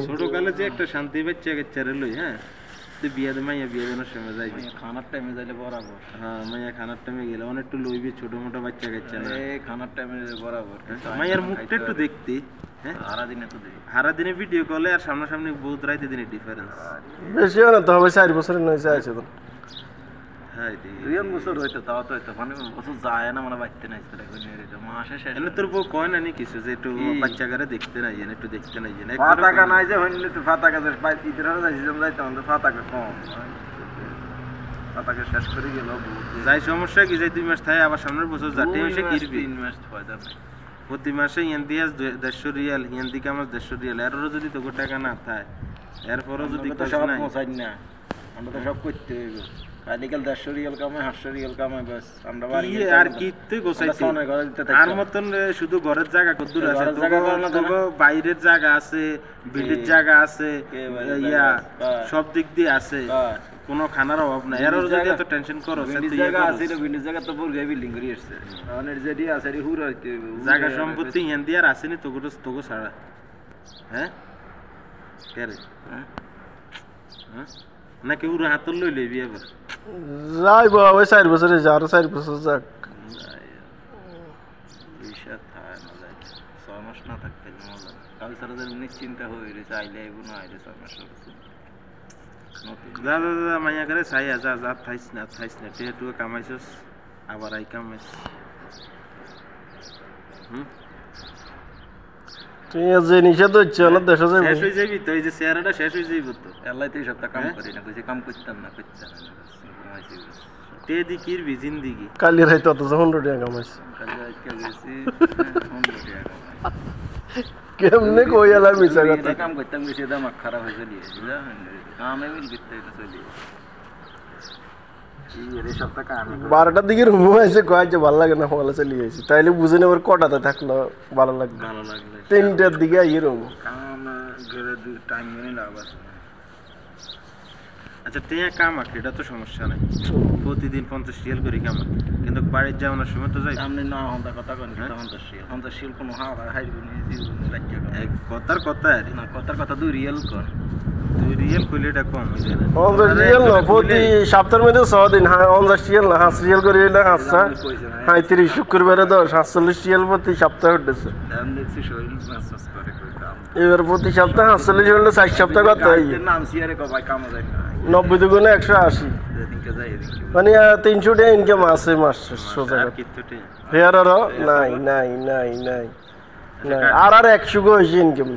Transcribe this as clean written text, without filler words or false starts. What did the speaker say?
ছোটকালে যে একটা শান্তি বাচ্চা গেচারে লই হ্যাঁ তুই বিয়ে মাইয়া বিয়ে দেওয়ার সময় যাই খানার টাইমে যাইলে বরাবর হ্যাঁ মাইয়া খানার টাইমে গেলে অনেক একটু লইবি ছোট মোটো বাচ্চা গেছে না এই খানার টাইমে বরাবর মাইয়ার মুখটা একটু দেখতে হ্যাঁ সারাদিনে তো দেখি সারাদিনে ভিডিও কলে আর সামনাসামনি বহুত রাইতে দিনে ডিফারেন্স বেশি হয় না তো হবে 4 বছরের নয়সে আছে তো হ্যাঁ দুইজন বছর হইতো তাও তো হইতো মানে বছর যায় না মানে বাচ্চা নাই তো দেখো নিয়ে রেখে মাসে শেষ এনে তোর বউ কয় না নি কিছু যে একটু বাচ্চা করে দেখতে নাই জানে একটু দেখতে নাই জানে ফাতাকা নাই যে হইলে তো ফাতাকা যে পাই ইতরা যাইছিলাম যাইতাম তো ফাতাকা কম ফাতাকা শেষ করে গেল যাই সমস্যা কি যাই 2 মাস থাকে আবার সামনের বছর যাতে হইছে কিরবি 3 মাস ফায়দা নাই প্রতি মাসে ইন্ডিয়াস 150 রিয়াল হিন্দি কামাস 150 রিয়াল এরও যদি তোকে টাকা না থাকে এরপরও যদি তো সব পৌঁছাই না আমরা তো সব করতে হইব আদিকাল 150 রিয়াল কামাই 800 রিয়াল কামাই বাস আমরা বাড়ি আর কি তুই গোছাইছিস আর মতন শুধু ঘরের জায়গা কদ্দুর আছে তোকে বাইরের জায়গা আছে বিল্ডিং জায়গা আছে ইয়া সব দিক দিয়ে আছে কোনো খানার অভাব নাই এরও যদি এত টেনশন করো বিল্ডিং জায়গা আছে রে বিল্ডিং জায়গা তো বলগে বিল্ডিং করি আসছে অনেক যেডি আছে রে হুরা হইতে জায়গা সম্পত্তি হিন্দি আর আসেনি তোকে ছাড়া হ্যাঁ কে রে হ্যাঁ নাকি উড়ে হাত লই লইবি এবার যাইব ওই 4 বছরে যা আর 4 বছর যাক পয়সা থাকে না যায় 6 মাস না থাকতে মজা কাল সারা দিন চিন্তা হই রে চাইলে আইবো না আইলে 6 মাস যা যা যা মাইয়া করে চাই যা যা থাইস না তুই কামাইছস আবার আই কামাইছ তুই যে নিষেধ হচ্ছে না দেশে যাবি শেষ হয়ে যাবি তো এই যে চেহারাটা শেষ হয়ে যাইব তো আল্লাহ তো এই সপ্তাহ কাম করি না কইছে কাম করতাম না ঘুমাইছি তে দি কিরবি জিন্দেগি কালি রাইতে অত 100 টাকা কামাইছে কাল রাতে গেছি 100 টাকা কেমনে কই এলা মিছা কথা কাম করতাম গেছি দাম খারাপ হয়ে চলি বুঝলা কামে মিল করতে এটা চলি এই সপ্তাহ কাম 12টার দিকে রুম আইছে কয় যে ভালো লাগে না বলে চলে গেছি তাইলে বুঝে নেবার কটাতে থাকলো ভালো লাগবে 3টার দিকে আই রুম কাম গেলে টাইম মিলে লাভ আছে আচ্ছা টিয়া কাম আছে এটা তো সমস্যা নাই প্রতিদিন 50 রিয়াল করে কাম কিন্তু বাড়ির যাওয়ার সময় তো যাই সামনে না হন্তা কথা কোন 50 রিয়াল কোন হাইরবি নি জীবন লাগিয়া এক কথার কথা আর না কথার কথা 2 রিয়াল কর 2 রিয়াল কইলে এটা কম হই যায় না 50 রিয়াল না প্রতি সপ্তাহের মধ্যে 6 দিন হ্যাঁ 50 রিয়াল না 5 রিয়াল করে না হাসা 35 শুক্রবারে 40 রিয়াল প্রতি সপ্তাহে উঠছে দাম দেখছি শরীর মাস করে কাম এবার প্রতি সপ্তাহে 45 হলে 4 সপ্তাহ কত হয় নাম সিয়ারে কো ভাই কাম যায় না 90 দুগুণে 180 এদিকে যাই এদিকে মানে 300 টাকা ইনকাম আছে মাস সোজা আর কিত্তুটি ফেয়ার আর নাই আর 100 গো ইনকাম